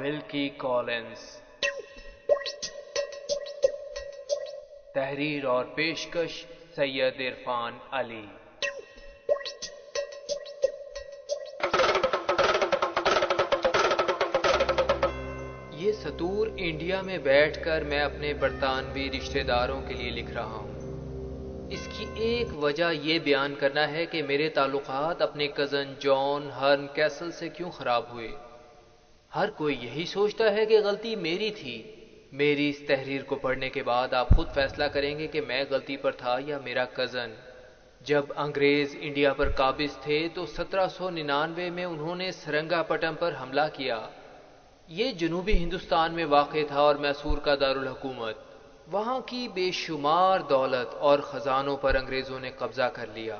ملکی کولنز، تحریر اور پیشکش سید عرفان علی۔ یہ سطور انڈیا میں بیٹھ کر میں اپنے برطانوی رشتہ داروں کے لیے لکھ رہا ہوں۔ اس کی ایک وجہ یہ بیان کرنا ہے کہ میرے تعلقات اپنے کزن جان ہرن کیسل سے کیوں خراب ہوئے۔ ہر کوئی یہی سوچتا ہے کہ غلطی میری تھی۔ میری اس تحریر کو پڑھنے کے بعد آپ خود فیصلہ کریں گے کہ میں غلطی پر تھا یا میرا کزن۔ جب انگریز انڈیا پر قابض تھے تو 1799 میں انہوں نے سرنگا پٹم پر حملہ کیا۔ یہ جنوبی ہندوستان میں واقع تھا اور میسور کا دارالحکومت۔ وہاں کی بے شمار دولت اور خزانوں پر انگریزوں نے قبضہ کر لیا۔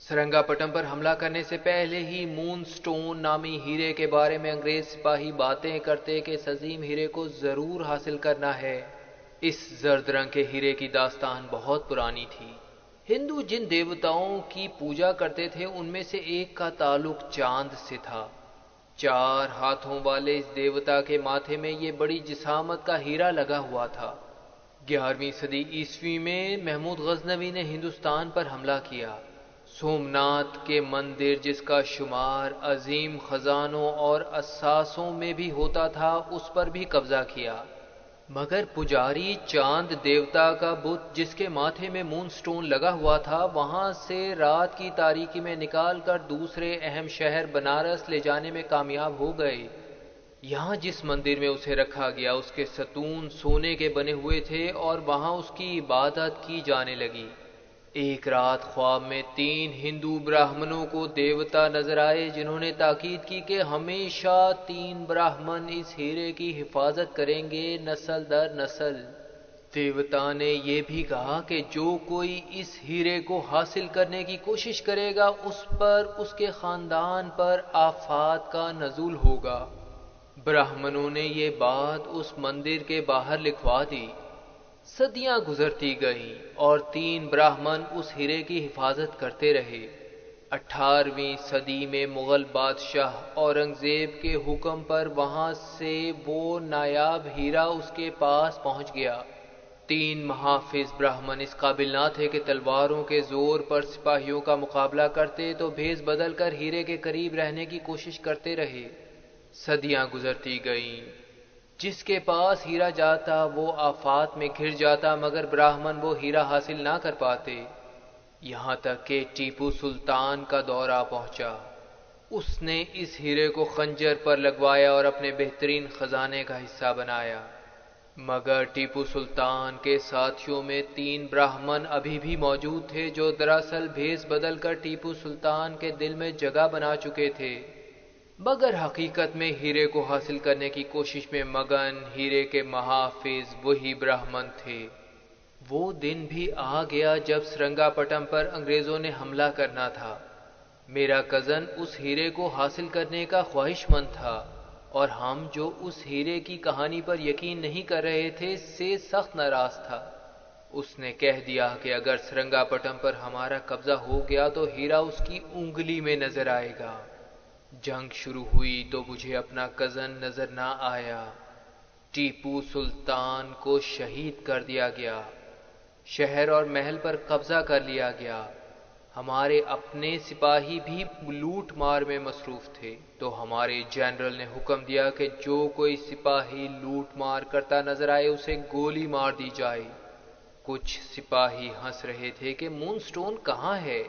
سرنگا پٹم پر حملہ کرنے سے پہلے ہی مون سٹون نامی ہیرے کے بارے میں انگریز سپاہی باتیں کرتے کہ اس عظیم ہیرے کو ضرور حاصل کرنا ہے۔ اس زرد رنگ کے ہیرے کی داستان بہت پرانی تھی۔ ہندو جن دیوتاؤں کی پوجا کرتے تھے ان میں سے ایک کا تعلق چاند سے تھا۔ 4 ہاتھوں والے اس دیوتا کے ماتھے میں یہ بڑی جسامت کا ہیرا لگا ہوا تھا۔ 11ویں صدی عیسوی میں محمود غزنوی نے ہندوستان پر حملہ کیا۔ سومناتھ کے مندر، جس کا شمار عظیم خزانوں اور اثاثوں میں بھی ہوتا تھا، اس پر بھی قبضہ کیا، مگر پجاری چاند دیوتا کا بت، جس کے ماتھے میں مون سٹون لگا ہوا تھا، وہاں سے رات کی تاریکی میں نکال کر دوسرے اہم شہر بنارس لے جانے میں کامیاب ہو گئے۔ یہاں جس مندر میں اسے رکھا گیا اس کے ستون سونے کے بنے ہوئے تھے اور وہاں اس کی عبادت کی جانے لگی۔ ایک رات خواب میں 3 ہندو براہمنوں کو دیوتا نظر آئے، جنہوں نے تاکید کی کہ ہمیشہ 3 براہمن اس ہیرے کی حفاظت کریں گے، نسل در نسل۔ دیوتا نے یہ بھی کہا کہ جو کوئی اس ہیرے کو حاصل کرنے کی کوشش کرے گا، اس پر، اس کے خاندان پر آفات کا نزول ہوگا۔ براہمنوں نے یہ بات اس مندر کے باہر لکھوا دی۔ صدیاں گزرتی گئیں اور 3 براہمن اس ہیرے کی حفاظت کرتے رہے۔ 18ویں صدی میں مغل بادشاہ اورنگزیب کے حکم پر وہاں سے وہ نایاب ہیرا اس کے پاس پہنچ گیا۔ 3 محافظ براہمن اس قابل نہ تھے کہ تلواروں کے زور پر سپاہیوں کا مقابلہ کرتے، تو بھیس بدل کر ہیرے کے قریب رہنے کی کوشش کرتے رہے۔ صدیاں گزرتی گئیں۔ جس کے پاس ہیرا جاتا وہ آفات میں گھر جاتا، مگر براہمن وہ ہیرا حاصل نہ کر پاتے۔ یہاں تک کہ ٹیپو سلطان کا دور آ پہنچا۔ اس نے اس ہیرے کو خنجر پر لگوایا اور اپنے بہترین خزانے کا حصہ بنایا، مگر ٹیپو سلطان کے ساتھیوں میں 3 براہمن ابھی بھی موجود تھے، جو دراصل بھیس بدل کر ٹیپو سلطان کے دل میں جگہ بنا چکے تھے، مگر حقیقت میں ہیرے کو حاصل کرنے کی کوشش میں مگن ہیرے کے محافظ وہی براہمن تھے۔ وہ دن بھی آ گیا جب سرنگا پٹم پر انگریزوں نے حملہ کرنا تھا۔ میرا کزن اس ہیرے کو حاصل کرنے کا خواہش مند تھا، اور ہم جو اس ہیرے کی کہانی پر یقین نہیں کر رہے تھے سے سخت ناراض تھا۔ اس نے کہہ دیا کہ اگر سرنگا پٹم پر ہمارا قبضہ ہو گیا تو ہیرا اس کی انگلی میں نظر آئے گا۔ جنگ شروع ہوئی تو مجھے اپنا کزن نظر نہ آیا۔ ٹیپو سلطان کو شہید کر دیا گیا۔ شہر اور محل پر قبضہ کر لیا گیا۔ ہمارے اپنے سپاہی بھی لوٹ مار میں مصروف تھے، تو ہمارے جنرل نے حکم دیا کہ جو کوئی سپاہی لوٹ مار کرتا نظر آئے اسے گولی مار دی جائے۔ کچھ سپاہی ہنس رہے تھے کہ مون سٹون کہاں ہے،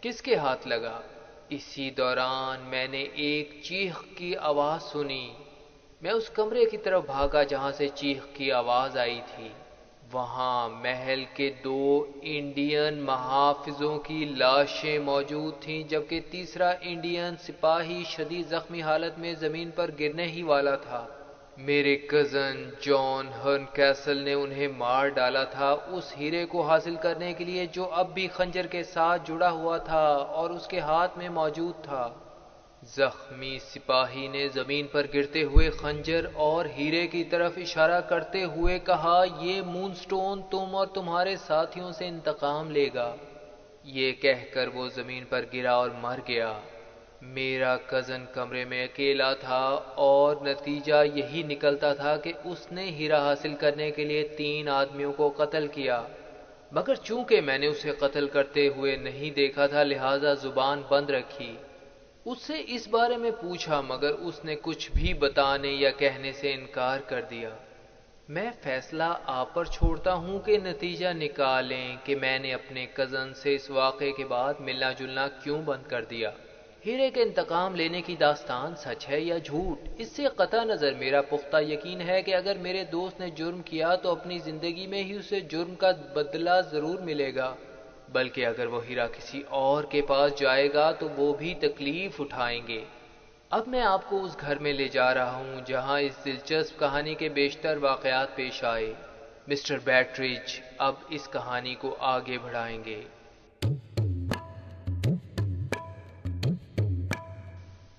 کس کے ہاتھ لگا۔ اسی دوران میں نے ایک چیخ کی آواز سنی۔ میں اس کمرے کی طرف بھاگا جہاں سے چیخ کی آواز آئی تھی۔ وہاں محل کے 2 انڈین محافظوں کی لاشیں موجود تھیں، جبکہ تیسرا انڈین سپاہی شدید زخمی حالت میں زمین پر گرنے ہی والا تھا۔ میرے کزن جان ہرن کیسل نے انہیں مار ڈالا تھا، اس ہیرے کو حاصل کرنے کے لیے جو اب بھی خنجر کے ساتھ جڑا ہوا تھا اور اس کے ہاتھ میں موجود تھا۔ زخمی سپاہی نے زمین پر گرتے ہوئے خنجر اور ہیرے کی طرف اشارہ کرتے ہوئے کہا، یہ مون سٹون تم اور تمہارے ساتھیوں سے انتقام لے گا۔ یہ کہہ کر وہ زمین پر گرا اور مر گیا۔ میرا کزن کمرے میں اکیلا تھا اور نتیجہ یہی نکلتا تھا کہ اس نے ہیرا حاصل کرنے کے لیے 3 آدمیوں کو قتل کیا، مگر چونکہ میں نے اسے قتل کرتے ہوئے نہیں دیکھا تھا لہٰذا زبان بند رکھی۔ اس سے اس بارے میں پوچھا مگر اس نے کچھ بھی بتانے یا کہنے سے انکار کر دیا۔ میں فیصلہ آپ پر چھوڑتا ہوں کہ نتیجہ نکالیں کہ میں نے اپنے کزن سے اس واقعے کے بعد ملنا جلنا کیوں بند کر دیا۔ ہیرے کے انتقام لینے کی داستان سچ ہے یا جھوٹ، اس سے قطع نظر میرا پختہ یقین ہے کہ اگر میرے دوست نے جرم کیا تو اپنی زندگی میں ہی اسے جرم کا بدلہ ضرور ملے گا، بلکہ اگر وہ ہیرا کسی اور کے پاس جائے گا تو وہ بھی تکلیف اٹھائیں گے۔ اب میں آپ کو اس گھر میں لے جا رہا ہوں جہاں اس دلچسپ کہانی کے بیشتر واقعات پیش آئے۔ مسٹر بیٹریج اب اس کہانی کو آگے بڑھائیں گے۔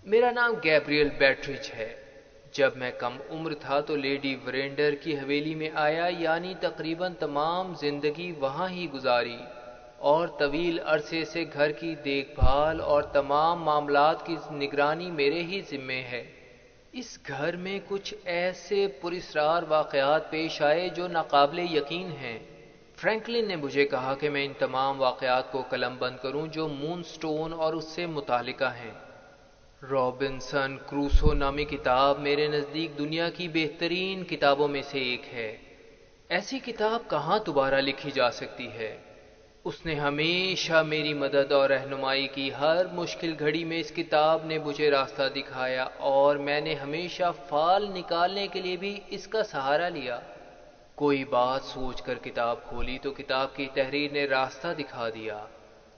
میرا نام گیبریل بیٹریج ہے۔ جب میں کم عمر تھا تو لیڈی ورینڈر کی حویلی میں آیا، یعنی تقریباً تمام زندگی وہاں ہی گزاری اور طویل عرصے سے گھر کی دیکھ بھال اور تمام معاملات کی نگرانی میرے ہی ذمے ہے۔ اس گھر میں کچھ ایسے پراسرار واقعات پیش آئے جو ناقابل یقین ہیں۔ فرینکلن نے مجھے کہا کہ میں ان تمام واقعات کو قلم بند کروں جو مون سٹون اور اس سے متعلقہ ہیں۔ رابنسن کروسو نامی کتاب میرے نزدیک دنیا کی بہترین کتابوں میں سے ایک ہے۔ ایسی کتاب کہاں دوبارہ لکھی جا سکتی ہے؟ اس نے ہمیشہ میری مدد اور رہنمائی کی، ہر مشکل گھڑی میں اس کتاب نے مجھے راستہ دکھایا اور میں نے ہمیشہ فال نکالنے کے لیے بھی اس کا سہارا لیا۔ کوئی بات سوچ کر کتاب کھولی تو کتاب کی تحریر نے راستہ دکھا دیا۔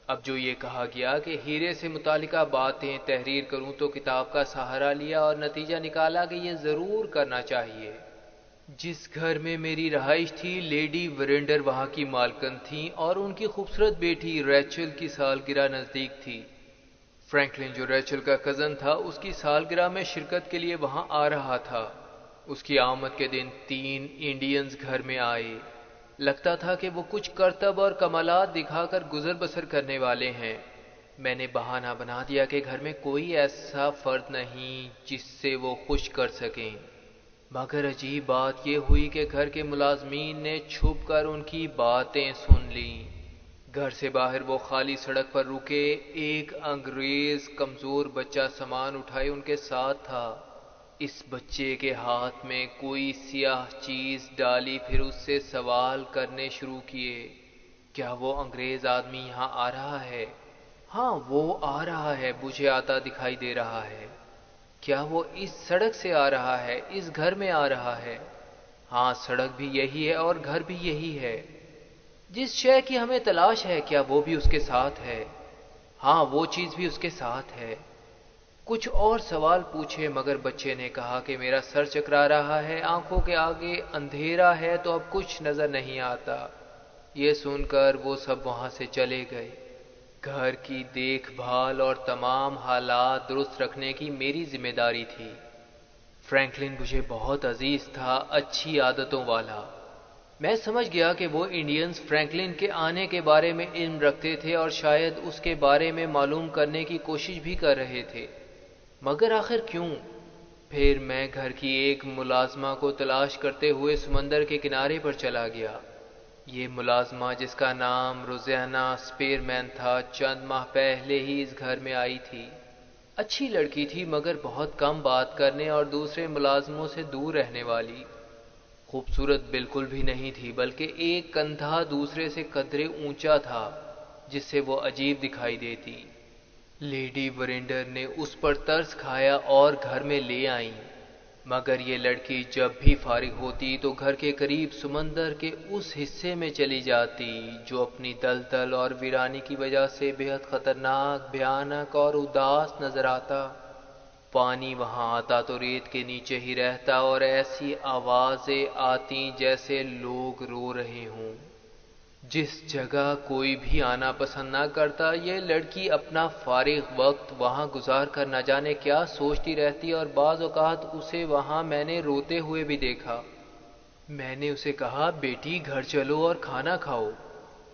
اب جو یہ کہا گیا کہ ہیرے سے متعلقہ باتیں تحریر کروں تو کتاب کا سہارا لیا اور نتیجہ نکالا کہ یہ ضرور کرنا چاہیے۔ جس گھر میں میری رہائش تھی لیڈی ورینڈر وہاں کی مالکن تھیں اور ان کی خوبصورت بیٹی ریچل کی سالگرہ نزدیک تھی۔ فرینکلن جو ریچل کا کزن تھا اس کی سالگرہ میں شرکت کے لیے وہاں آ رہا تھا۔ اس کی آمد کے دن 3 انڈینز گھر میں آئے۔ لگتا تھا کہ وہ کچھ کرتب اور کمالات دکھا کر گزر بسر کرنے والے ہیں۔ میں نے بہانہ بنا دیا کہ گھر میں کوئی ایسا فرد نہیں جس سے وہ خوش کر سکیں، مگر عجیب بات یہ ہوئی کہ گھر کے ملازمین نے چھپ کر ان کی باتیں سن لیں۔ گھر سے باہر وہ خالی سڑک پر رکے، ایک انگریز کمزور بچہ سامان اٹھائے ان کے ساتھ تھا۔ اس بچے کے ہاتھ میں کوئی سیاہ چیز ڈالی، پھر اس سے سوال کرنے شروع کیے، کیا وہ انگریز آدمی یہاں آ رہا ہے؟ ہاں وہ آ رہا ہے، مجھے آتا دکھائی دے رہا ہے۔ کیا وہ اس سڑک سے آ رہا ہے، اس گھر میں آ رہا ہے؟ ہاں سڑک بھی یہی ہے اور گھر بھی یہی ہے۔ جس شے کی ہمیں تلاش ہے کیا وہ بھی اس کے ساتھ ہے؟ ہاں وہ چیز بھی اس کے ساتھ ہے۔ کچھ اور سوال پوچھے مگر بچے نے کہا کہ میرا سر چکرا رہا ہے، آنکھوں کے آگے اندھیرا ہے تو اب کچھ نظر نہیں آتا۔ یہ سن کر وہ سب وہاں سے چلے گئے۔ گھر کی دیکھ بھال اور تمام حالات درست رکھنے کی میری ذمہ داری تھی۔ فرینکلن مجھے بہت عزیز تھا، اچھی عادتوں والا۔ میں سمجھ گیا کہ وہ انڈینز فرینکلن کے آنے کے بارے میں علم رکھتے تھے اور شاید اس کے بارے میں معلوم کرنے کی کوشش بھی کر رہے تھے، مگر آخر کیوں؟ پھر میں گھر کی ایک ملازمہ کو تلاش کرتے ہوئے سمندر کے کنارے پر چلا گیا۔ یہ ملازمہ جس کا نام روزینا سپیرمین تھا چند ماہ پہلے ہی اس گھر میں آئی تھی۔ اچھی لڑکی تھی مگر بہت کم بات کرنے اور دوسرے ملازموں سے دور رہنے والی۔ خوبصورت بالکل بھی نہیں تھی بلکہ ایک کندھا دوسرے سے قدرے اونچا تھا جس سے وہ عجیب دکھائی دیتی۔ لیڈی ورینڈر نے اس پر ترس کھایا اور گھر میں لے آئیں، مگر یہ لڑکی جب بھی فارغ ہوتی تو گھر کے قریب سمندر کے اس حصے میں چلی جاتی جو اپنی دلدل اور ویرانی کی وجہ سے بے حد خطرناک، بھیانک اور اداس نظر آتا۔ پانی وہاں آتا تو ریت کے نیچے ہی رہتا اور ایسی آوازیں آتی جیسے لوگ رو رہے ہوں۔ جس جگہ کوئی بھی آنا پسند نہ کرتا یہ لڑکی اپنا فارغ وقت وہاں گزار کر نہ جانے کیا سوچتی رہتی اور بعض اوقات اسے وہاں میں نے روتے ہوئے بھی دیکھا۔ میں نے اسے کہا بیٹی گھر چلو اور کھانا کھاؤ،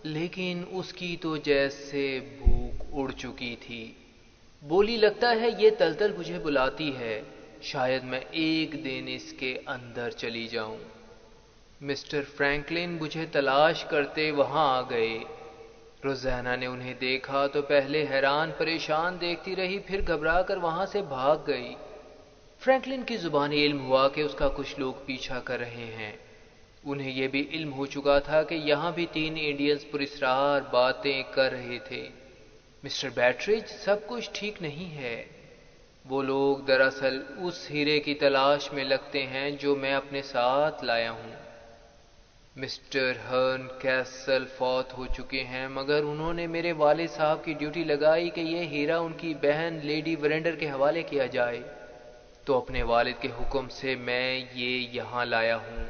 لیکن اس کی تو جیسے بھوک اڑ چکی تھی۔ بولی لگتا ہے یہ تلتل مجھے بلاتی ہے، شاید میں ایک دن اس کے اندر چلی جاؤں۔ مسٹر فرینکلن مجھے تلاش کرتے وہاں آ گئے۔ روزانہ نے انہیں دیکھا تو پہلے حیران پریشان دیکھتی رہی، پھر گھبرا کر وہاں سے بھاگ گئی۔ فرینکلن کی زبانی علم ہوا کہ اس کا کچھ لوگ پیچھا کر رہے ہیں۔ انہیں یہ بھی علم ہو چکا تھا کہ یہاں بھی 3 انڈینز پراسرار باتیں کر رہے تھے۔ مسٹر بیٹرج، سب کچھ ٹھیک نہیں ہے۔ وہ لوگ دراصل اس ہیرے کی تلاش میں لگتے ہیں جو میں اپنے ساتھ لایا ہوں۔ مسٹر ہرن کیسل فوت ہو چکے ہیں، مگر انہوں نے میرے والد صاحب کی ڈیوٹی لگائی کہ یہ ہیرا ان کی بہن لیڈی ورینڈر کے حوالے کیا جائے، تو اپنے والد کے حکم سے میں یہ یہاں لایا ہوں۔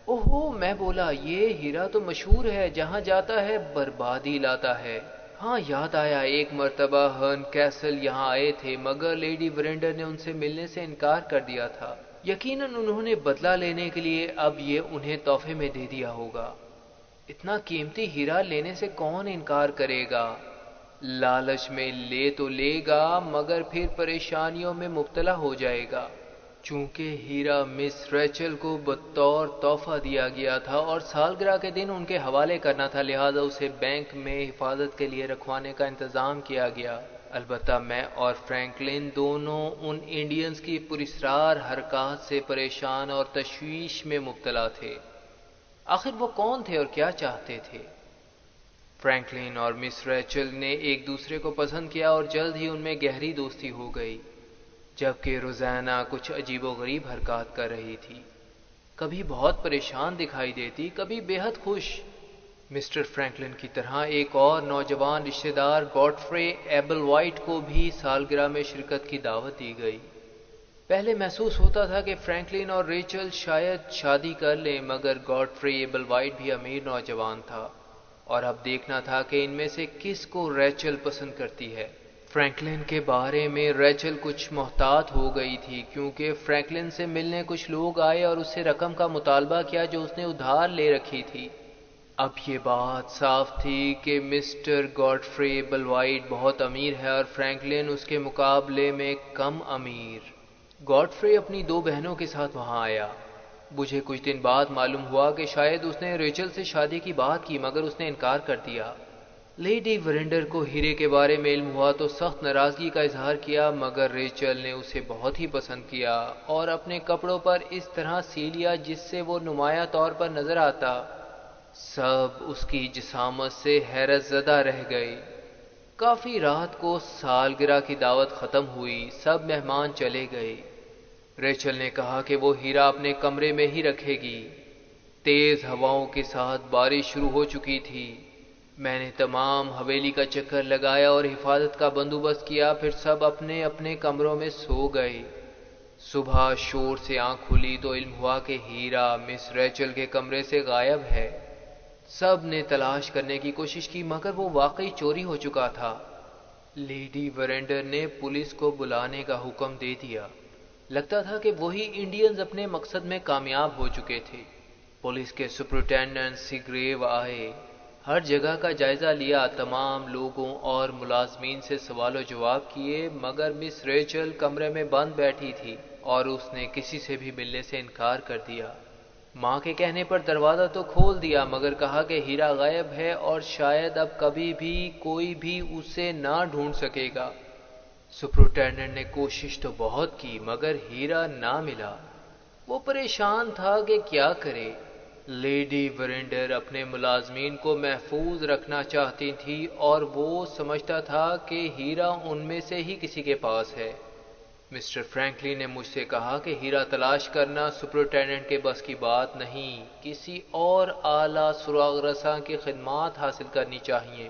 اوہو، میں بولا، یہ ہیرا تو مشہور ہے، جہاں جاتا ہے بربادی لاتا ہے۔ ہاں یاد آیا، ایک مرتبہ ہرن کیسل یہاں آئے تھے، مگر لیڈی ورینڈر نے ان سے ملنے سے انکار کر دیا تھا۔ یقیناً انہوں نے بدلہ لینے کے لیے اب یہ انہیں تحفے میں دے دیا ہوگا۔ اتنا قیمتی ہیرا لینے سے کون انکار کرے گا؟ لالچ میں لے تو لے گا، مگر پھر پریشانیوں میں مبتلا ہو جائے گا۔ چونکہ ہیرا مس ریچل کو بطور تحفہ دیا گیا تھا اور سالگرہ کے دن ان کے حوالے کرنا تھا، لہذا اسے بینک میں حفاظت کے لیے رکھوانے کا انتظام کیا گیا۔ البتہ میں اور فرینکلن دونوں ان انڈینز کی پراسرار حرکات سے پریشان اور تشویش میں مبتلا تھے۔ آخر وہ کون تھے اور کیا چاہتے تھے؟ فرینکلن اور مس ریچل نے ایک دوسرے کو پسند کیا اور جلد ہی ان میں گہری دوستی ہو گئی، جبکہ روزانہ کچھ عجیب و غریب حرکات کر رہی تھی۔ کبھی بہت پریشان دکھائی دیتی، کبھی بے حد خوش۔ مسٹر فرینکلن کی طرح ایک اور نوجوان رشتہ دار گاڈفرے ایبل وائٹ کو بھی سالگرہ میں شرکت کی دعوت دی گئی۔ پہلے محسوس ہوتا تھا کہ فرینکلن اور ریچل شاید شادی کر لیں، مگر گاڈفرے ایبل وائٹ بھی امیر نوجوان تھا، اور اب دیکھنا تھا کہ ان میں سے کس کو ریچل پسند کرتی ہے۔ فرینکلن کے بارے میں ریچل کچھ محتاط ہو گئی تھی، کیونکہ فرینکلن سے ملنے کچھ لوگ آئے اور اس سے رقم کا مطالبہ کیا جو اس نے ادھار لے رکھی تھی۔ اب یہ بات صاف تھی کہ مسٹر گاڈفرے ایبل وائٹ بہت امیر ہے اور فرینکلن اس کے مقابلے میں کم امیر۔ گاڈفرے اپنی 2 بہنوں کے ساتھ وہاں آیا۔ مجھے کچھ دن بعد معلوم ہوا کہ شاید اس نے ریچل سے شادی کی بات کی، مگر اس نے انکار کر دیا۔ لیڈی ورینڈر کو ہیرے کے بارے میں علم ہوا تو سخت ناراضگی کا اظہار کیا، مگر ریچل نے اسے بہت ہی پسند کیا اور اپنے کپڑوں پر اس طرح سی لیا جس سے وہ نمایاں طور پر نظر آتا۔ سب اس کی جسامت سے حیرت زدہ رہ گئے۔ کافی رات کو سالگرہ کی دعوت ختم ہوئی، سب مہمان چلے گئے۔ ریچل نے کہا کہ وہ ہیرا اپنے کمرے میں ہی رکھے گی۔ تیز ہواؤں کے ساتھ بارش شروع ہو چکی تھی۔ میں نے تمام حویلی کا چکر لگایا اور حفاظت کا بندوبست کیا، پھر سب اپنے اپنے کمروں میں سو گئے۔ صبح شور سے آنکھ کھلی تو علم ہوا کہ ہیرا مس ریچل کے کمرے سے غائب ہے۔ سب نے تلاش کرنے کی کوشش کی، مگر وہ واقعی چوری ہو چکا تھا۔ لیڈی ورینڈر نے پولیس کو بلانے کا حکم دے دیا۔ لگتا تھا کہ وہی انڈینز اپنے مقصد میں کامیاب ہو چکے تھے۔ پولیس کے سپرنٹینڈنٹ سیگریو آئے، ہر جگہ کا جائزہ لیا، تمام لوگوں اور ملازمین سے سوال و جواب کیے، مگر مس ریچل کمرے میں بند بیٹھی تھی اور اس نے کسی سے بھی ملنے سے انکار کر دیا۔ ماں کے کہنے پر دروازہ تو کھول دیا، مگر کہا کہ ہیرا غائب ہے اور شاید اب کبھی بھی کوئی بھی اسے نہ ڈھونڈ سکے گا۔ سپرنٹینڈنٹ نے کوشش تو بہت کی، مگر ہیرا نہ ملا۔ وہ پریشان تھا کہ کیا کرے۔ لیڈی ورینڈر اپنے ملازمین کو محفوظ رکھنا چاہتی تھی اور وہ سمجھتا تھا کہ ہیرا ان میں سے ہی کسی کے پاس ہے۔ مسٹر فرینکلن نے مجھ سے کہا کہ ہیرا تلاش کرنا سپرنٹینڈنٹ کے بس کی بات نہیں، کسی اور اعلیٰ سراغ رساں کی خدمات حاصل کرنی چاہیے۔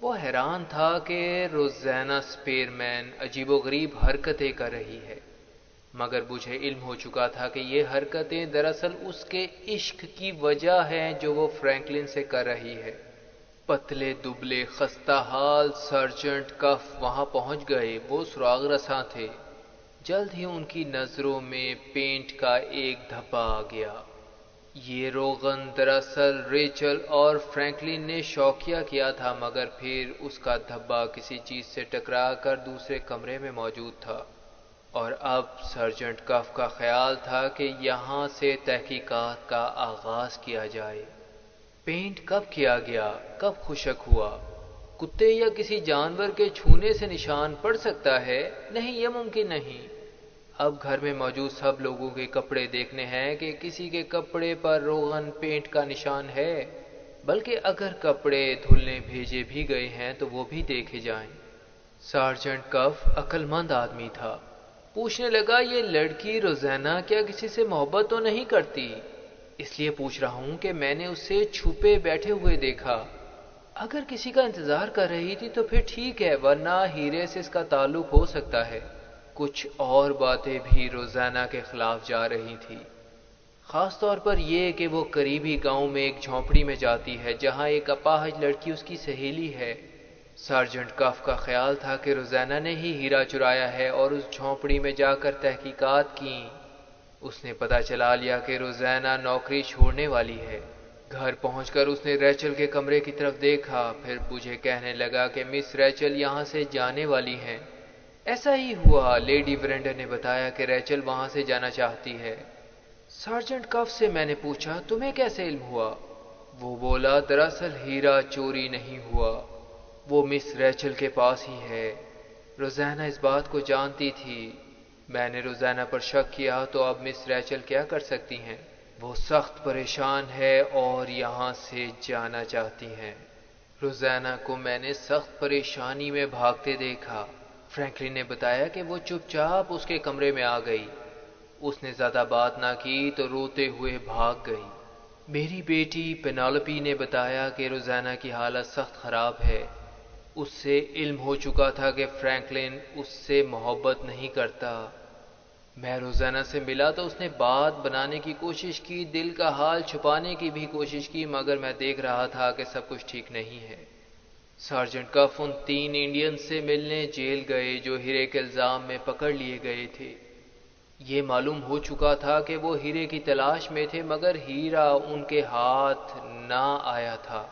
وہ حیران تھا کہ روزانہ سپیر مین عجیب و غریب حرکتیں کر رہی ہے، مگر مجھے علم ہو چکا تھا کہ یہ حرکتیں دراصل اس کے عشق کی وجہ ہیں جو وہ فرینکلن سے کر رہی ہے۔ پتلے دبلے خستہ حال سرجنٹ کف وہاں پہنچ گئے، وہ سراغ رساں تھے۔ جلد ہی ان کی نظروں میں پینٹ کا ایک دھبا آ گیا۔ یہ روغن دراصل ریچل اور فرینکلن نے شوقیہ کیا تھا، مگر پھر اس کا دھبا کسی چیز سے ٹکرا کر دوسرے کمرے میں موجود تھا، اور اب سرجنٹ کف کا خیال تھا کہ یہاں سے تحقیقات کا آغاز کیا جائے۔ پینٹ کب کیا گیا، کب خشک ہوا، کتے یا کسی جانور کے چھونے سے نشان پڑ سکتا ہے؟ نہیں، یہ ممکن نہیں۔ اب گھر میں موجود سب لوگوں کے کپڑے دیکھنے ہیں کہ کسی کے کپڑے پر روغن پینٹ کا نشان ہے، بلکہ اگر کپڑے دھلنے بھیجے بھی گئے ہیں تو وہ بھی دیکھے جائیں۔ سارجنٹ کف عقل مند آدمی تھا، پوچھنے لگا، یہ لڑکی روزانہ کیا کسی سے محبت تو نہیں کرتی؟ اس لیے پوچھ رہا ہوں کہ میں نے اسے چھپے بیٹھے ہوئے دیکھا۔ اگر کسی کا انتظار کر رہی تھی تو پھر ٹھیک ہے، ورنہ ہیرے سے اس کا تعلق ہو سکتا ہے۔ کچھ اور باتیں بھی روزانہ کے خلاف جا رہی تھی، خاص طور پر یہ کہ وہ قریبی گاؤں میں ایک جھونپڑی میں جاتی ہے جہاں ایک اپاہج لڑکی اس کی سہیلی ہے۔ سارجنٹ کف کا خیال تھا کہ روزانہ نے ہی ہیرا چرایا ہے اور اس جھونپڑی میں جا کر تحقیقات کی۔ اس نے پتہ چلا لیا کہ روزانہ نوکری چھوڑنے والی ہے۔ گھر پہنچ کر اس نے ریچل کے کمرے کی طرف دیکھا، پھر مجھے کہنے لگا کہ مس ریچل یہاں سے جانے والی ہیں۔ ایسا ہی ہوا، لیڈی ورینڈر نے بتایا کہ ریچل وہاں سے جانا چاہتی ہے۔ سارجنٹ کف سے میں نے پوچھا، تمہیں کیسے علم ہوا؟ وہ بولا، دراصل ہیرا چوری نہیں ہوا، وہ مس ریچل کے پاس ہی ہے۔ روزانہ اس بات کو جانتی تھی۔ میں نے روزانہ پر شک کیا تو اب مس ریچل کیا کر سکتی ہیں؟ وہ سخت پریشان ہے اور یہاں سے جانا چاہتی ہیں۔ روزانہ کو میں نے سخت پریشانی میں بھاگتے دیکھا۔ فرینکلن نے بتایا کہ وہ چپ چاپ اس کے کمرے میں آ گئی۔ اس نے زیادہ بات نہ کی تو روتے ہوئے بھاگ گئی۔ میری بیٹی پینالوپی نے بتایا کہ روزانہ کی حالت سخت خراب ہے۔ اس سے علم ہو چکا تھا کہ فرینکلن اس سے محبت نہیں کرتا۔ میں روزانہ سے ملا تو اس نے بات بنانے کی کوشش کی، دل کا حال چھپانے کی بھی کوشش کی، مگر میں دیکھ رہا تھا کہ سب کچھ ٹھیک نہیں ہے۔ سارجنٹ کف ان 3 انڈین سے ملنے جیل گئے جو ہیرے کے الزام میں پکڑ لیے گئے تھے۔ یہ معلوم ہو چکا تھا کہ وہ ہیرے کی تلاش میں تھے، مگر ہیرا ان کے ہاتھ نہ آیا تھا۔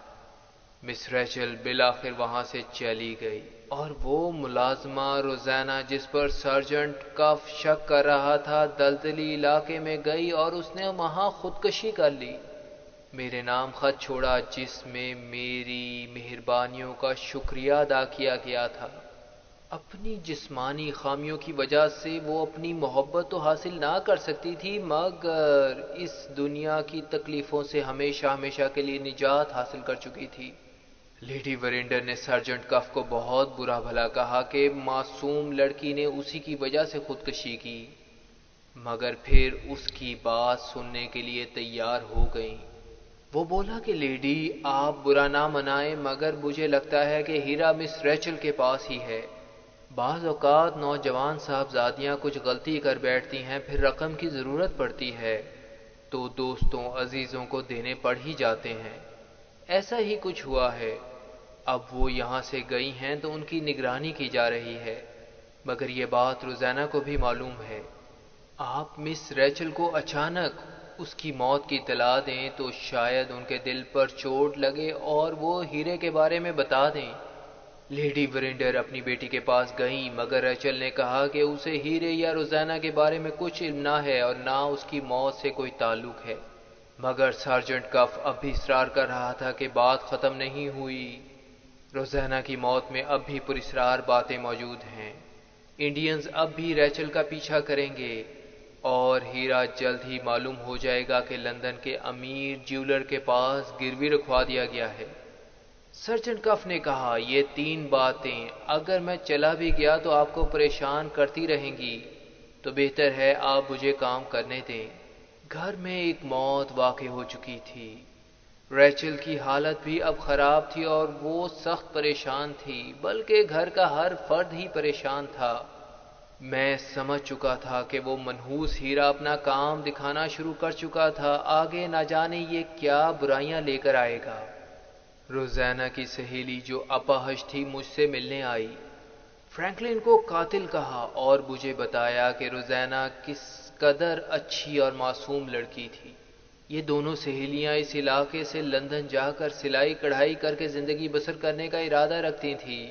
مس ریچل بالآخر وہاں سے چلی گئی، اور وہ ملازمہ روزانہ جس پر سارجنٹ کف شک کر رہا تھا دلدلی علاقے میں گئی اور اس نے وہاں خودکشی کر لی۔ میرے نام خط چھوڑا جس میں میری مہربانیوں کا شکریہ ادا کیا گیا تھا۔ اپنی جسمانی خامیوں کی وجہ سے وہ اپنی محبت تو حاصل نہ کر سکتی تھی، مگر اس دنیا کی تکلیفوں سے ہمیشہ ہمیشہ کے لیے نجات حاصل کر چکی تھی۔ لیڈی ورینڈر نے سارجنٹ کف کو بہت برا بھلا کہا کہ معصوم لڑکی نے اسی کی وجہ سے خودکشی کی، مگر پھر اس کی بات سننے کے لیے تیار ہو گئیں۔ وہ بولا کہ لیڈی، آپ برا نہ منائیں، مگر مجھے لگتا ہے کہ ہیرا مس ریچل کے پاس ہی ہے۔ بعض اوقات نوجوان صاحبزادیاں کچھ غلطی کر بیٹھتی ہیں، پھر رقم کی ضرورت پڑتی ہے تو دوستوں عزیزوں کو دینے پڑ ہی جاتے ہیں۔ ایسا ہی کچھ ہوا ہے۔ اب وہ یہاں سے گئی ہیں تو ان کی نگرانی کی جا رہی ہے، مگر یہ بات روزانہ کو بھی معلوم ہے۔ آپ مس ریچل کو اچانک اس کی موت کی اطلاع دیں تو شاید ان کے دل پر چوٹ لگے اور وہ ہیرے کے بارے میں بتا دیں۔ لیڈی ورینڈر اپنی بیٹی کے پاس گئیں، مگر ریچل نے کہا کہ اسے ہیرے یا روزانہ کے بارے میں کچھ علم نہ ہے اور نہ اس کی موت سے کوئی تعلق ہے، مگر سارجنٹ کف اب بھی اصرار کر رہا تھا کہ بات ختم نہیں ہوئی۔ روزانہ کی موت میں اب بھی پراسرار باتیں موجود ہیں۔ انڈینز اب بھی ریچل کا پیچھا کریں گے اور ہیرا جلد ہی معلوم ہو جائے گا کہ لندن کے امیر جیولر کے پاس گروی رکھوا دیا گیا ہے۔ سرجنٹ کف نے کہا، یہ 3 باتیں اگر میں چلا بھی گیا تو آپ کو پریشان کرتی رہیں گی، تو بہتر ہے آپ مجھے کام کرنے دیں۔ گھر میں ایک موت واقع ہو چکی تھی۔ ریچل کی حالت بھی اب خراب تھی اور وہ سخت پریشان تھی، بلکہ گھر کا ہر فرد ہی پریشان تھا۔ میں سمجھ چکا تھا کہ وہ منحوس ہیرا اپنا کام دکھانا شروع کر چکا تھا، آگے نہ جانے یہ کیا برائیاں لے کر آئے گا۔ روزانہ کی سہیلی جو اپاہج تھی مجھ سے ملنے آئی۔ فرینکلن کو قاتل کہا اور مجھے بتایا کہ روزانہ کس قدر اچھی اور معصوم لڑکی تھی۔ یہ دونوں سہیلیاں اس علاقے سے لندن جا کر سلائی کڑھائی کر کے زندگی بسر کرنے کا ارادہ رکھتی تھیں،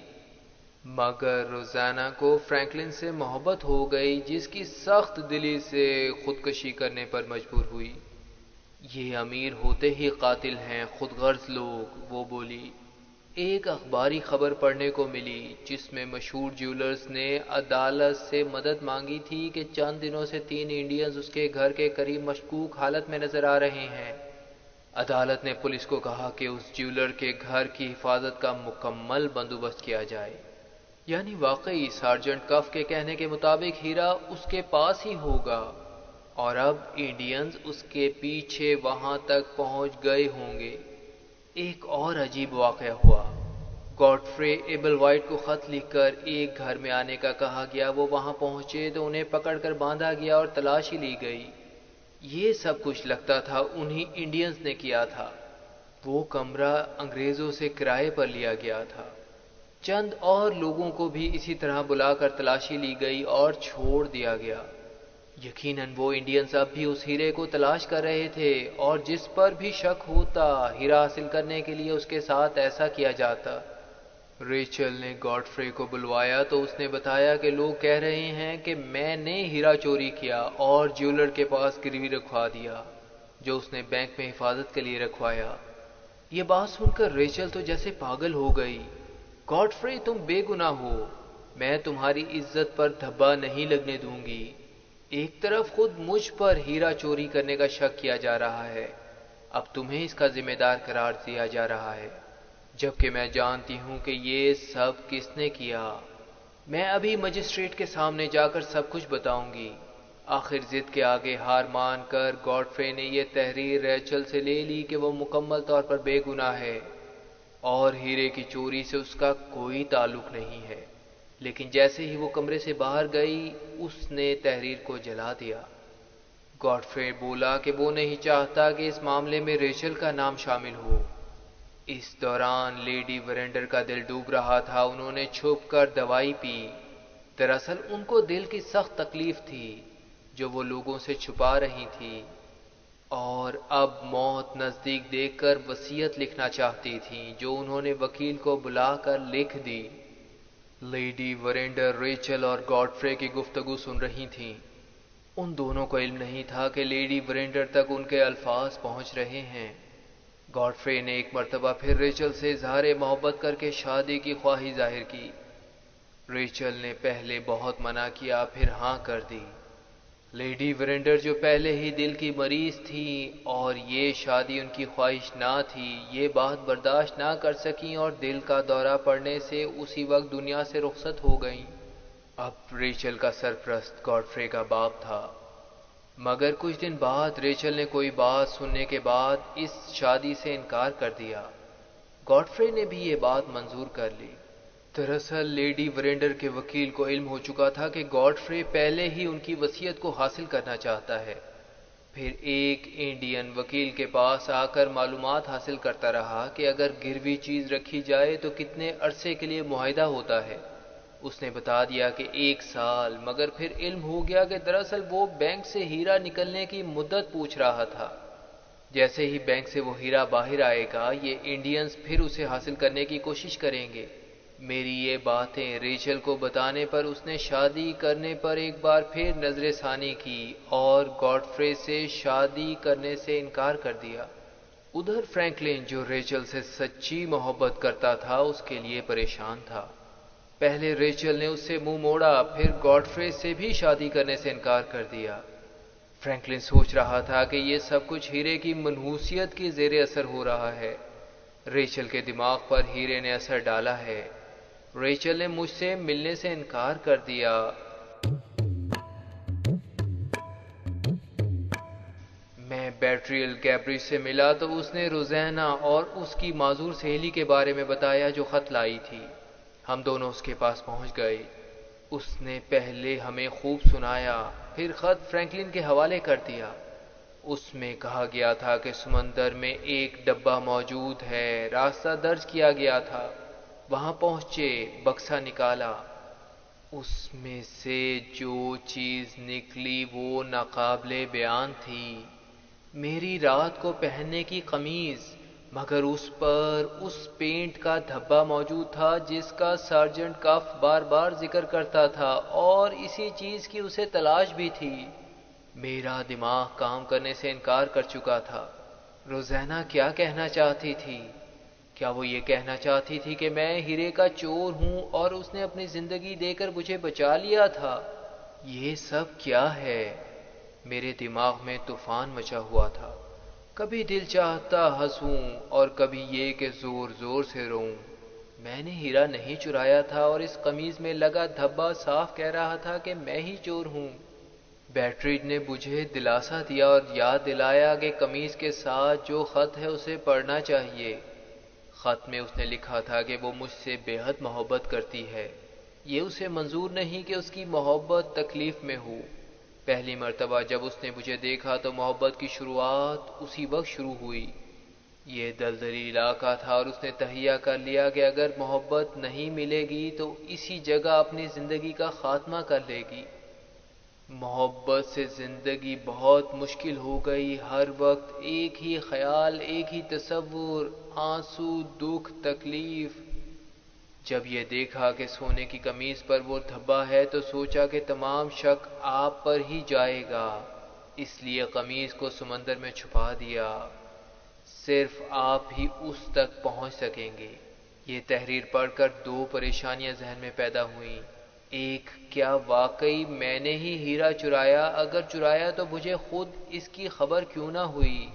مگر روزانہ کو فرینکلن سے محبت ہو گئی، جس کی سخت دلی سے خودکشی کرنے پر مجبور ہوئی۔ یہ امیر ہوتے ہی قاتل ہیں، خود غرض لوگ، وہ بولی۔ ایک اخباری خبر پڑھنے کو ملی جس میں مشہور جیولرز نے عدالت سے مدد مانگی تھی کہ چند دنوں سے 3 انڈینز اس کے گھر کے قریب مشکوک حالت میں نظر آ رہے ہیں۔ عدالت نے پولیس کو کہا کہ اس جیولر کے گھر کی حفاظت کا مکمل بندوبست کیا جائے، یعنی واقعی سارجنٹ کف کے کہنے کے مطابق ہیرا اس کے پاس ہی ہوگا، اور اب انڈینز اس کے پیچھے وہاں تک پہنچ گئے ہوں گے۔ ایک اور عجیب واقعہ ہوا۔ گاڈفرے ایبل وائٹ کو خط لکھ کر ایک گھر میں آنے کا کہا گیا۔ وہ وہاں پہنچے تو انہیں پکڑ کر باندھا گیا اور تلاشی لی گئی۔ یہ سب کچھ لگتا تھا انہی انڈینز نے کیا تھا۔ وہ کمرہ انگریزوں سے کرائے پر لیا گیا تھا۔ چند اور لوگوں کو بھی اسی طرح بلا کر تلاشی لی گئی اور چھوڑ دیا گیا۔ یقیناً وہ انڈینز اب بھی اس ہیرے کو تلاش کر رہے تھے، اور جس پر بھی شک ہوتا ہیرا حاصل کرنے کے لیے اس کے ساتھ ایسا کیا جاتا۔ ریچل نے گاڈفرے کو بلوایا تو اس نے بتایا کہ لوگ کہہ رہے ہیں کہ میں نے ہیرا چوری کیا اور جیولر کے پاس گروی رکھوا دیا، جو اس نے بینک میں حفاظت کے لیے رکھوایا۔ یہ بات سن کر ریچل تو جیسے پاگل ہو گئی۔ گاڈفرے، تم بے گناہ ہو، میں تمہاری عزت پر دھبا نہیں لگنے دوں گی۔ ایک طرف خود مجھ پر ہیرا چوری کرنے کا شک کیا جا رہا ہے، اب تمہیں اس کا ذمہ دار قرار دیا جا رہا ہے، جبکہ میں جانتی ہوں کہ یہ سب کس نے کیا۔ میں ابھی مجسٹریٹ کے سامنے جا کر سب کچھ بتاؤں گی۔ آخر ضد کے آگے ہار مان کر گاڈفرے نے یہ تحریر ریچل سے لے لی کہ وہ مکمل طور پر بے گناہ ہے اور ہیرے کی چوری سے اس کا کوئی تعلق نہیں ہے، لیکن جیسے ہی وہ کمرے سے باہر گئی اس نے تحریر کو جلا دیا۔ گاڈفرے بولا کہ وہ نہیں چاہتا کہ اس معاملے میں ریچل کا نام شامل ہو۔ اس دوران لیڈی ورینڈر کا دل ڈوب رہا تھا۔ انہوں نے چھپ کر دوائی پی۔ دراصل ان کو دل کی سخت تکلیف تھی جو وہ لوگوں سے چھپا رہی تھی، اور اب موت نزدیک دیکھ کر وصیت لکھنا چاہتی تھیں، جو انہوں نے وکیل کو بلا کر لکھ دی۔ لیڈی ورینڈر ریچل اور گاڈفرے کی گفتگو سن رہی تھیں۔ ان دونوں کو علم نہیں تھا کہ لیڈی ورینڈر تک ان کے الفاظ پہنچ رہے ہیں۔ گاڈفرے نے ایک مرتبہ پھر ریچل سے اظہار محبت کر کے شادی کی خواہی ظاہر کی۔ ریچل نے پہلے بہت منع کیا، پھر ہاں کر دی۔ لیڈی ورینڈر جو پہلے ہی دل کی مریض تھی اور یہ شادی ان کی خواہش نہ تھی، یہ بات برداشت نہ کر سکیں اور دل کا دورہ پڑنے سے اسی وقت دنیا سے رخصت ہو گئیں۔ اب ریچل کا سرپرست گاڈفرے کا باپ تھا، مگر کچھ دن بعد ریچل نے کوئی بات سننے کے بعد اس شادی سے انکار کر دیا۔ گاڈفرے نے بھی یہ بات منظور کر لی۔ دراصل لیڈی ورینڈر کے وکیل کو علم ہو چکا تھا کہ گاڈفرے پہلے ہی ان کی وصیت کو حاصل کرنا چاہتا ہے۔ پھر ایک انڈین وکیل کے پاس آ کر معلومات حاصل کرتا رہا کہ اگر گروی چیز رکھی جائے تو کتنے عرصے کے لیے معاہدہ ہوتا ہے۔ اس نے بتا دیا کہ 1 سال، مگر پھر علم ہو گیا کہ دراصل وہ بینک سے ہیرا نکلنے کی مدت پوچھ رہا تھا۔ جیسے ہی بینک سے وہ ہیرا باہر آئے گا، یہ انڈینز پھر اسے حاصل کرنے کی کوشش کریں گے۔ میری یہ باتیں ریچل کو بتانے پر اس نے شادی کرنے پر ایک بار پھر نظر ثانی کی اور گاڈفرے سے شادی کرنے سے انکار کر دیا۔ ادھر فرینکلن، جو ریچل سے سچی محبت کرتا تھا، اس کے لیے پریشان تھا۔ پہلے ریچل نے اس سے منہ موڑا، پھر گاڈفرے سے بھی شادی کرنے سے انکار کر دیا۔ فرینکلن سوچ رہا تھا کہ یہ سب کچھ ہیرے کی منحوسیت کی زیر اثر ہو رہا ہے۔ ریچل کے دماغ پر ہیرے نے اثر ڈالا ہے۔ ریچل نے مجھ سے ملنے سے انکار کر دیا۔ میں بیٹریل گیبری سے ملا تو اس نے روزینہ اور اس کی معذور سہیلی کے بارے میں بتایا جو خط لائی تھی۔ ہم دونوں اس کے پاس پہنچ گئے۔ اس نے پہلے ہمیں خوب سنایا، پھر خط فرینکلن کے حوالے کر دیا۔ اس میں کہا گیا تھا کہ سمندر میں ایک ڈبہ موجود ہے، راستہ درج کیا گیا تھا، وہاں پہنچے، بکسا نکالا۔ اس میں سے جو چیز نکلی وہ ناقابل بیان تھی۔ میری رات کو پہننے کی قمیض، مگر اس پر اس پینٹ کا دھبا موجود تھا جس کا سارجنٹ کف بار بار ذکر کرتا تھا، اور اسی چیز کی اسے تلاش بھی تھی۔ میرا دماغ کام کرنے سے انکار کر چکا تھا۔ روزینہ کیا کہنا چاہتی تھی؟ کیا وہ یہ کہنا چاہتی تھی کہ میں ہیرے کا چور ہوں اور اس نے اپنی زندگی دے کر مجھے بچا لیا تھا؟ یہ سب کیا ہے؟ میرے دماغ میں طوفان مچا ہوا تھا۔ کبھی دل چاہتا ہنسوں اور کبھی یہ کہ زور زور سے روؤں۔ میں نے ہیرا نہیں چرایا تھا، اور اس قمیض میں لگا دھبا صاف کہہ رہا تھا کہ میں ہی چور ہوں۔ بیٹریج نے مجھے دلاسا دیا اور یاد دلایا کہ قمیض کے ساتھ جو خط ہے اسے پڑھنا چاہیے۔ خط میں اس نے لکھا تھا کہ وہ مجھ سے بے حد محبت کرتی ہے۔ یہ اسے منظور نہیں کہ اس کی محبت تکلیف میں ہو۔ پہلی مرتبہ جب اس نے مجھے دیکھا تو محبت کی شروعات اسی وقت شروع ہوئی۔ یہ دلدلی علاقہ تھا اور اس نے تہیہ کر لیا کہ اگر محبت نہیں ملے گی تو اسی جگہ اپنی زندگی کا خاتمہ کر لے گی۔ محبت سے زندگی بہت مشکل ہو گئی، ہر وقت ایک ہی خیال، ایک ہی تصور، آنسو، دکھ، تکلیف۔ جب یہ دیکھا کہ سونے کی قمیض پر وہ دھبا ہے تو سوچا کہ تمام شک آپ پر ہی جائے گا، اس لیے قمیض کو سمندر میں چھپا دیا۔ صرف آپ ہی اس تک پہنچ سکیں گے۔ یہ تحریر پڑھ کر دو پریشانیاں ذہن میں پیدا ہوئیں۔ ایک، کیا واقعی میں نے ہی ہیرا چرایا؟ اگر چرایا تو مجھے خود اس کی خبر کیوں نہ ہوئی؟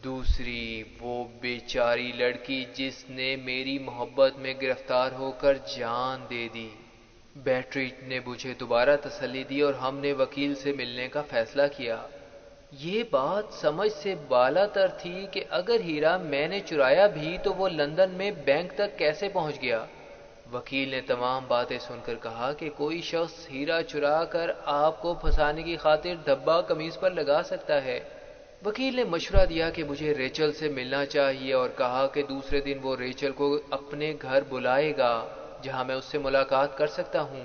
دوسری، وہ بیچاری لڑکی جس نے میری محبت میں گرفتار ہو کر جان دے دی۔ بیٹری نے مجھے دوبارہ تسلی دی اور ہم نے وکیل سے ملنے کا فیصلہ کیا۔ یہ بات سمجھ سے بالاتر تھی کہ اگر ہیرا میں نے چرایا بھی تو وہ لندن میں بینک تک کیسے پہنچ گیا؟ وکیل نے تمام باتیں سن کر کہا کہ کوئی شخص ہیرا چرا کر آپ کو پھنسانے کی خاطر دھبا قمیض پر لگا سکتا ہے۔ وکیل نے مشورہ دیا کہ مجھے ریچل سے ملنا چاہیے اور کہا کہ دوسرے دن وہ ریچل کو اپنے گھر بلائے گا جہاں میں اس سے ملاقات کر سکتا ہوں۔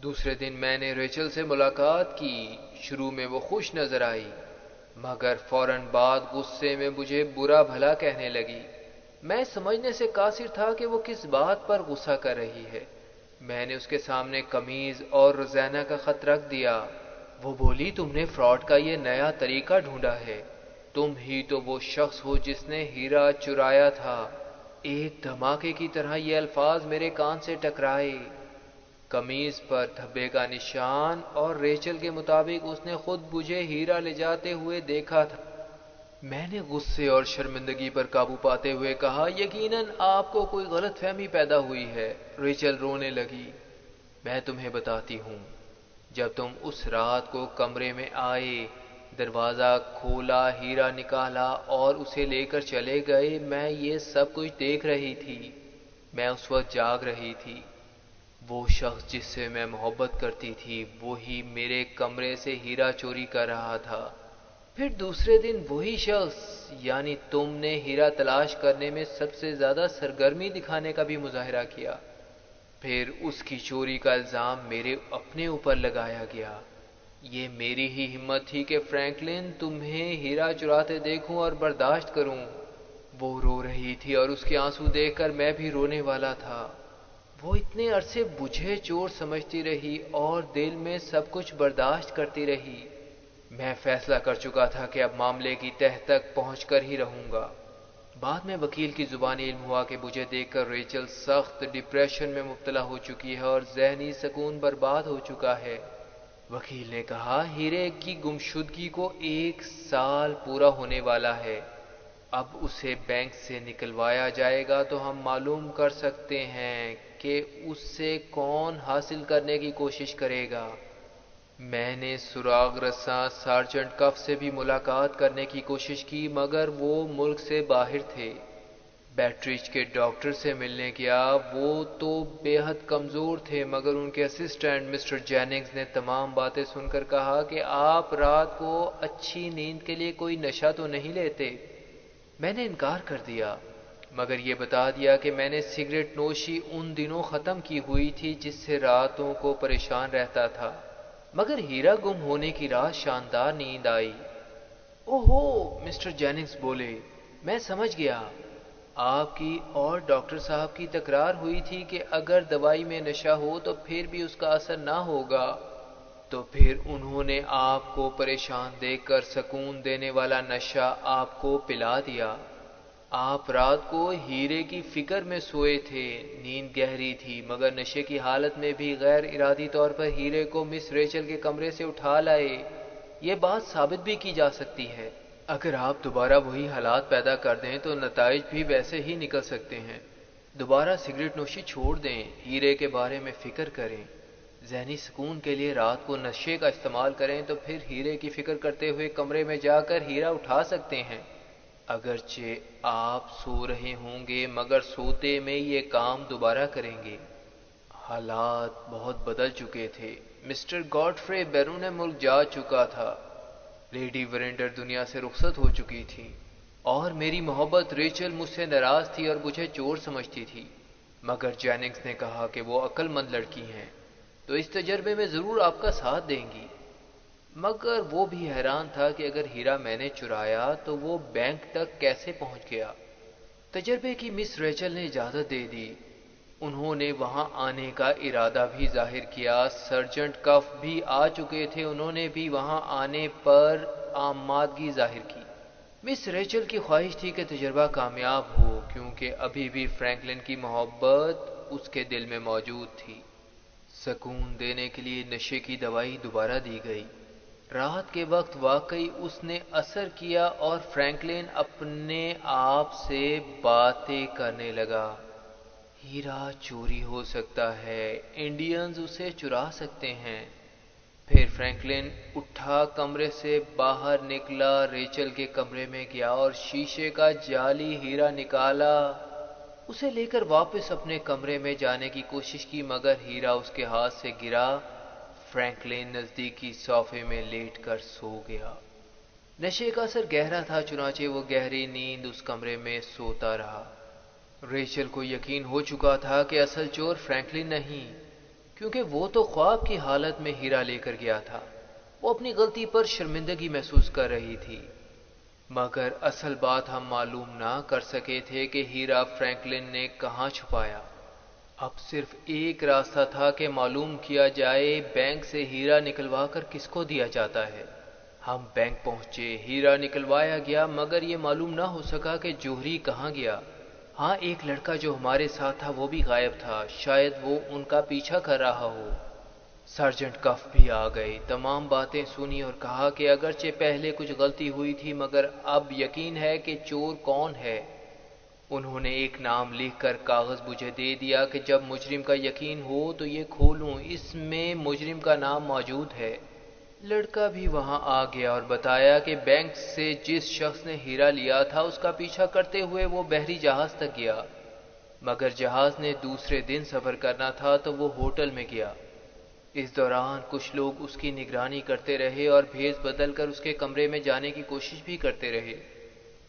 دوسرے دن میں نے ریچل سے ملاقات کی۔ شروع میں وہ خوش نظر آئی، مگر فوراً بعد غصے میں مجھے برا بھلا کہنے لگی۔ میں سمجھنے سے قاصر تھا کہ وہ کس بات پر غصہ کر رہی ہے۔ میں نے اس کے سامنے قمیض اور روزینہ کا خط رکھ دیا۔ وہ بولی، تم نے فراڈ کا یہ نیا طریقہ ڈھونڈا ہے، تم ہی تو وہ شخص ہو جس نے ہیرا چرایا تھا۔ ایک دھماکے کی طرح یہ الفاظ میرے کان سے ٹکرائے۔ قمیض پر دھبے کا نشان، اور ریچل کے مطابق اس نے خود مجھے ہیرا لے جاتے ہوئے دیکھا تھا۔ میں نے غصے اور شرمندگی پر قابو پاتے ہوئے کہا، یقیناً آپ کو کوئی غلط فہمی پیدا ہوئی ہے۔ ریچل رونے لگی۔ میں تمہیں بتاتی ہوں، جب تم اس رات کو کمرے میں آئے، دروازہ کھولا، ہیرا نکالا اور اسے لے کر چلے گئے، میں یہ سب کچھ دیکھ رہی تھی۔ میں اس وقت جاگ رہی تھی۔ وہ شخص جس سے میں محبت کرتی تھی وہی میرے کمرے سے ہیرا چوری کر رہا تھا۔ پھر دوسرے دن وہی شخص، یعنی تم نے ہیرا تلاش کرنے میں سب سے زیادہ سرگرمی دکھانے کا بھی مظاہرہ کیا۔ پھر اس کی چوری کا الزام میرے اپنے اوپر لگایا گیا۔ یہ میری ہی ہمت تھی کہ فرینکلن تمہیں ہیرا چراتے دیکھوں اور برداشت کروں۔ وہ رو رہی تھی اور اس کے آنسو دیکھ کر میں بھی رونے والا تھا۔ وہ اتنے عرصے مجھے چور سمجھتی رہی اور دل میں سب کچھ برداشت کرتی رہی۔ میں فیصلہ کر چکا تھا کہ اب معاملے کی تہہ تک پہنچ کر ہی رہوں گا۔ بعد میں وکیل کی زبانی علم ہوا کہ مجھے دیکھ کر ریچل سخت ڈپریشن میں مبتلا ہو چکی ہے اور ذہنی سکون برباد ہو چکا ہے۔ وکیل نے کہا، ہیرے کی گمشدگی کو 1 سال پورا ہونے والا ہے۔ اب اسے بینک سے نکلوایا جائے گا تو ہم معلوم کر سکتے ہیں کہ اس سے کون حاصل کرنے کی کوشش کرے گا۔ میں نے سراغ رساں سارجنٹ کف سے بھی ملاقات کرنے کی کوشش کی، مگر وہ ملک سے باہر تھے۔ بیٹریج کے ڈاکٹر سے ملنے گیا، وہ تو بے حد کمزور تھے، مگر ان کے اسسٹنٹ مسٹر جیننگز نے تمام باتیں سن کر کہا کہ آپ رات کو اچھی نیند کے لیے کوئی نشہ تو نہیں لیتے؟ میں نے انکار کر دیا، مگر یہ بتا دیا کہ میں نے سگریٹ نوشی ان دنوں ختم کی ہوئی تھی جس سے راتوں کو پریشان رہتا تھا، مگر ہیرا گم ہونے کی رات شاندار نیند آئی۔ اوہو، مسٹر جیننگز بولے، میں سمجھ گیا۔ آپ کی اور ڈاکٹر صاحب کی تکرار ہوئی تھی کہ اگر دوائی میں نشہ ہو تو پھر بھی اس کا اثر نہ ہوگا، تو پھر انہوں نے آپ کو پریشان دیکھ کر سکون دینے والا نشہ آپ کو پلا دیا۔ آپ رات کو ہیرے کی فکر میں سوئے تھے، نیند گہری تھی، مگر نشے کی حالت میں بھی غیر ارادی طور پر ہیرے کو مس ریچل کے کمرے سے اٹھا لائے۔ یہ بات ثابت بھی کی جا سکتی ہے۔ اگر آپ دوبارہ وہی حالات پیدا کر دیں تو نتائج بھی ویسے ہی نکل سکتے ہیں۔ دوبارہ سگریٹ نوشی چھوڑ دیں، ہیرے کے بارے میں فکر کریں، ذہنی سکون کے لیے رات کو نشے کا استعمال کریں تو پھر ہیرے کی فکر کرتے ہوئے کمرے میں جا کر ہیرا اٹھا سکتے ہیں۔ اگرچہ آپ سو رہے ہوں گے مگر سوتے میں یہ کام دوبارہ کریں گے۔ حالات بہت بدل چکے تھے۔ مسٹر گاڈفرے بیرون ملک جا چکا تھا، لیڈی ورینڈر دنیا سے رخصت ہو چکی تھی، اور میری محبت ریچل مجھ سے ناراض تھی اور مجھے چور سمجھتی تھی، مگر جیننگز نے کہا کہ وہ عقل مند لڑکی ہیں تو اس تجربے میں ضرور آپ کا ساتھ دیں گی۔ مگر وہ بھی حیران تھا کہ اگر ہیرا میں نے چرایا تو وہ بینک تک کیسے پہنچ گیا۔ تجربے کی مس ریچل نے اجازت دے دی۔ انہوں نے وہاں آنے کا ارادہ بھی ظاہر کیا۔ سرجنٹ کف بھی آ چکے تھے، انہوں نے بھی وہاں آنے پر آمادگی ظاہر کی۔ مس ریچل کی خواہش تھی کہ تجربہ کامیاب ہو، کیونکہ ابھی بھی فرینکلن کی محبت اس کے دل میں موجود تھی۔ سکون دینے کے لیے نشے کی دوائی دوبارہ دی گئی۔ رات کے وقت واقعی اس نے اثر کیا اور فرینکلن اپنے آپ سے باتیں کرنے لگا۔ ہیرا چوری ہو سکتا ہے، انڈینز اسے چرا سکتے ہیں۔ پھر فرینکلن اٹھا، کمرے سے باہر نکلا، ریچل کے کمرے میں گیا اور شیشے کا جعلی ہیرا نکالا۔ اسے لے کر واپس اپنے کمرے میں جانے کی کوشش کی مگر ہیرا اس کے ہاتھ سے گرا۔ فرینکلن نزدیکی صوفے میں لیٹ کر سو گیا۔ نشے کا اثر گہرا تھا، چنانچہ وہ گہری نیند اس کمرے میں سوتا رہا۔ ریچل کو یقین ہو چکا تھا کہ اصل چور فرینکلن نہیں، کیونکہ وہ تو خواب کی حالت میں ہیرا لے کر گیا تھا۔ وہ اپنی غلطی پر شرمندگی محسوس کر رہی تھی، مگر اصل بات ہم معلوم نہ کر سکے تھے کہ ہیرا فرینکلن نے کہاں چھپایا۔ اب صرف ایک راستہ تھا کہ معلوم کیا جائے بینک سے ہیرا نکلوا کر کس کو دیا جاتا ہے۔ ہم بینک پہنچے، ہیرا نکلوایا گیا، مگر یہ معلوم نہ ہو سکا کہ جوہری کہاں گیا۔ ہاں، ایک لڑکا جو ہمارے ساتھ تھا وہ بھی غائب تھا، شاید وہ ان کا پیچھا کر رہا ہو۔ سرجنٹ کف بھی آ گئے، تمام باتیں سنی اور کہا کہ اگرچہ پہلے کچھ غلطی ہوئی تھی مگر اب یقین ہے کہ چور کون ہے۔ انہوں نے ایک نام لکھ کر کاغذ مجھے دے دیا کہ جب مجرم کا یقین ہو تو یہ کھولوں، اس میں مجرم کا نام موجود ہے۔ لڑکا بھی وہاں آ گیا اور بتایا کہ بینک سے جس شخص نے ہیرا لیا تھا اس کا پیچھا کرتے ہوئے وہ بحری جہاز تک گیا، مگر جہاز نے دوسرے دن سفر کرنا تھا تو وہ ہوٹل میں گیا۔ اس دوران کچھ لوگ اس کی نگرانی کرتے رہے اور بھیس بدل کر اس کے کمرے میں جانے کی کوشش بھی کرتے رہے۔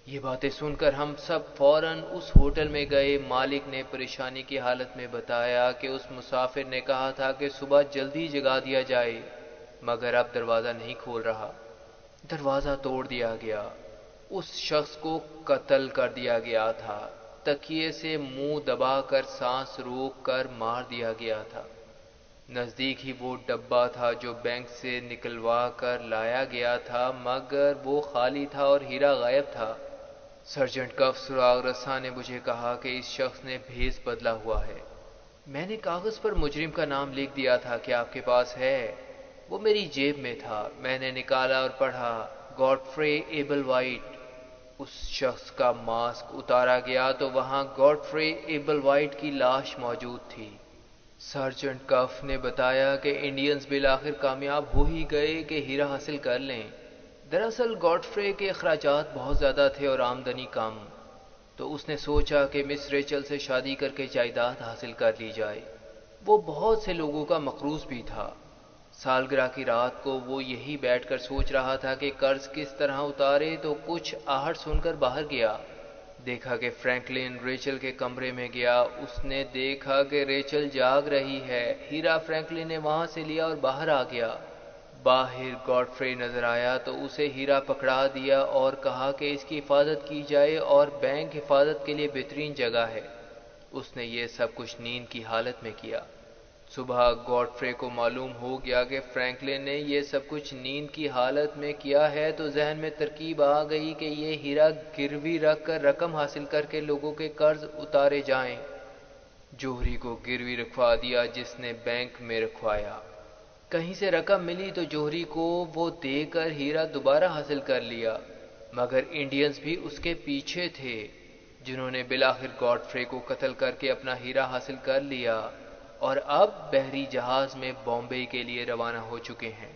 یہ باتیں سن کر ہم سب فوراً اس ہوٹل میں گئے۔ مالک نے پریشانی کی حالت میں بتایا کہ اس مسافر نے کہا تھا کہ صبح جلدی جگا دیا جائے، مگر اب دروازہ نہیں کھول رہا۔ دروازہ توڑ دیا گیا، اس شخص کو قتل کر دیا گیا تھا، تکیے سے منہ دبا کر سانس روک کر مار دیا گیا تھا۔ نزدیک ہی وہ ڈبہ تھا جو بینک سے نکلوا کر لایا گیا تھا، مگر وہ خالی تھا اور ہیرا غائب تھا۔ سرجنٹ کف سراغ رساں نے مجھے کہا کہ اس شخص نے بھیس بدلا ہوا ہے۔ میں نے کاغذ پر مجرم کا نام لکھ دیا تھا کہ آپ کے پاس ہے۔ وہ میری جیب میں تھا، میں نے نکالا اور پڑھا، گاڈفرے ایبل وائٹ۔ اس شخص کا ماسک اتارا گیا تو وہاں گاڈفرے ایبل وائٹ کی لاش موجود تھی۔ سرجنٹ کف نے بتایا کہ انڈینز بالآخر کامیاب ہو ہی گئے کہ ہیرا حاصل کر لیں۔ دراصل گاڈفرے کے اخراجات بہت زیادہ تھے اور آمدنی کم، تو اس نے سوچا کہ مس ریچل سے شادی کر کے جائیداد حاصل کر لی جائے۔ وہ بہت سے لوگوں کا مقروض بھی تھا۔ سالگرہ کی رات کو وہ یہی بیٹھ کر سوچ رہا تھا کہ قرض کس طرح اتارے تو کچھ آہٹ سن کر باہر گیا۔ دیکھا کہ فرینکلن ریچل کے کمرے میں گیا۔ اس نے دیکھا کہ ریچل جاگ رہی ہے۔ ہیرا فرینکلن نے وہاں سے لیا اور باہر آ گیا۔ باہر گاڈفرے نظر آیا تو اسے ہیرا پکڑا دیا اور کہا کہ اس کی حفاظت کی جائے اور بینک حفاظت کے لیے بہترین جگہ ہے۔ اس نے یہ سب کچھ نیند کی حالت میں کیا۔ صبح گاڈفرے کو معلوم ہو گیا کہ فرینکلن نے یہ سب کچھ نیند کی حالت میں کیا ہے تو ذہن میں ترکیب آ گئی کہ یہ ہیرا گروی رکھ کر رقم حاصل کر کے لوگوں کے قرض اتارے جائیں۔ جوہری کو گروی رکھوا دیا جس نے بینک میں رکھوایا۔ کہیں سے رقم ملی تو جوہری کو وہ دے کر ہیرا دوبارہ حاصل کر لیا، مگر انڈینز بھی اس کے پیچھے تھے جنہوں نے بالآخر گاڈفرے کو قتل کر کے اپنا ہیرا حاصل کر لیا اور اب بحری جہاز میں بامبے کے لیے روانہ ہو چکے ہیں۔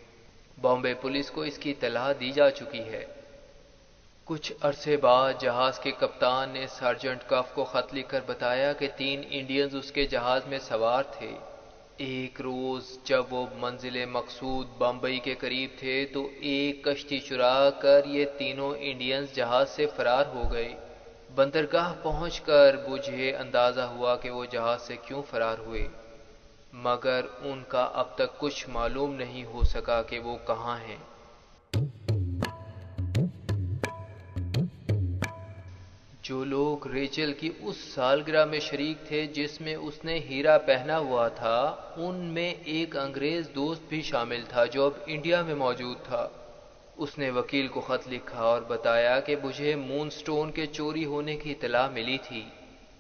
بامبے پولیس کو اس کی اطلاع دی جا چکی ہے۔ کچھ عرصے بعد جہاز کے کپتان نے سارجنٹ کف کو خط لکھ کر بتایا کہ 3 انڈینز اس کے جہاز میں سوار تھے۔ ایک روز جب وہ منزل مقصود بمبئی کے قریب تھے تو ایک کشتی چرا کر یہ تینوں انڈینز جہاز سے فرار ہو گئے۔ بندرگاہ پہنچ کر مجھے اندازہ ہوا کہ وہ جہاز سے کیوں فرار ہوئے، مگر ان کا اب تک کچھ معلوم نہیں ہو سکا کہ وہ کہاں ہیں۔ جو لوگ ریچل کی اس سالگرہ میں شریک تھے جس میں اس نے ہیرا پہنا ہوا تھا، ان میں ایک انگریز دوست بھی شامل تھا جو اب انڈیا میں موجود تھا۔ اس نے وکیل کو خط لکھا اور بتایا کہ مجھے مون سٹون کے چوری ہونے کی اطلاع ملی تھی۔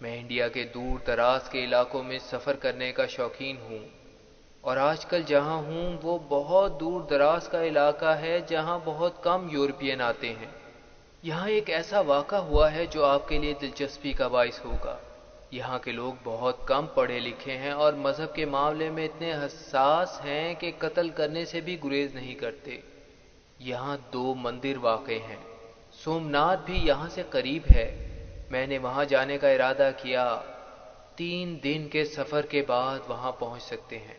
میں انڈیا کے دور دراز کے علاقوں میں سفر کرنے کا شوقین ہوں، اور آج کل جہاں ہوں وہ بہت دور دراز کا علاقہ ہے جہاں بہت کم یورپین آتے ہیں۔ یہاں ایک ایسا واقعہ ہوا ہے جو آپ کے لیے دلچسپی کا باعث ہوگا۔ یہاں کے لوگ بہت کم پڑھے لکھے ہیں اور مذہب کے معاملے میں اتنے حساس ہیں کہ قتل کرنے سے بھی گریز نہیں کرتے۔ یہاں 2 مندر واقع ہیں۔ سومناتھ بھی یہاں سے قریب ہے۔ میں نے وہاں جانے کا ارادہ کیا۔ 3 دن کے سفر کے بعد وہاں پہنچ سکتے ہیں۔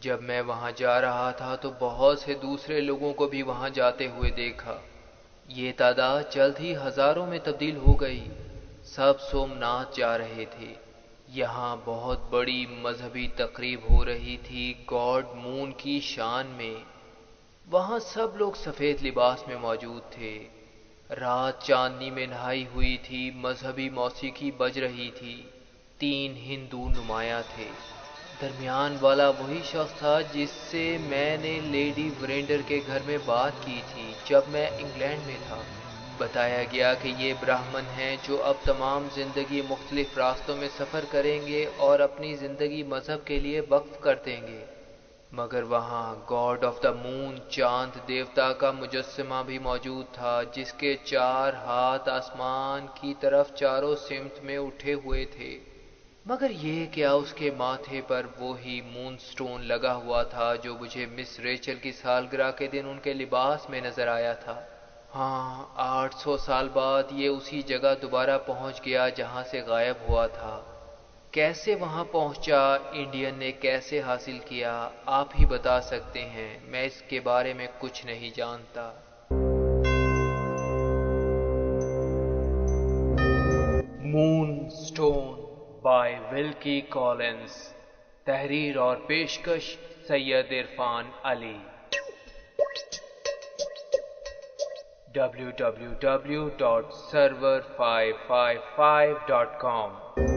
جب میں وہاں جا رہا تھا تو بہت سے دوسرے لوگوں کو بھی وہاں جاتے ہوئے دیکھا۔ یہ تعداد جلد ہی ہزاروں میں تبدیل ہو گئی۔ سب سومناتھ جا رہے تھے۔ یہاں بہت بڑی مذہبی تقریب ہو رہی تھی گاڈ مون کی شان میں۔ وہاں سب لوگ سفید لباس میں موجود تھے۔ رات چاندنی میں نہائی ہوئی تھی، مذہبی موسیقی بج رہی تھی۔ 3 ہندو نمایاں تھے۔ درمیان والا وہی شخص تھا جس سے میں نے لیڈی ورینڈر کے گھر میں بات کی تھی جب میں انگلینڈ میں تھا۔ بتایا گیا کہ یہ براہمن ہیں جو اب تمام زندگی مختلف راستوں میں سفر کریں گے اور اپنی زندگی مذہب کے لیے وقف کر دیں گے، مگر وہاں گاڈ آف دا مون چاند دیوتا کا مجسمہ بھی موجود تھا جس کے 4 ہاتھ آسمان کی طرف چاروں سمت میں اٹھے ہوئے تھے، مگر یہ کیا اس کے ماتھے پر وہی مون سٹون لگا ہوا تھا جو مجھے مس ریچل کی سالگرہ کے دن ان کے لباس میں نظر آیا تھا۔ ہاں، 800 سال بعد یہ اسی جگہ دوبارہ پہنچ گیا جہاں سے غائب ہوا تھا۔ کیسے وہاں پہنچا، انڈین نے کیسے حاصل کیا، آپ ہی بتا سکتے ہیں، میں اس کے بارے میں کچھ نہیں جانتا۔ مون سٹون بائی ولکی کولنز، تحریر اور پیشکش سید عرفان علی، www.server555.com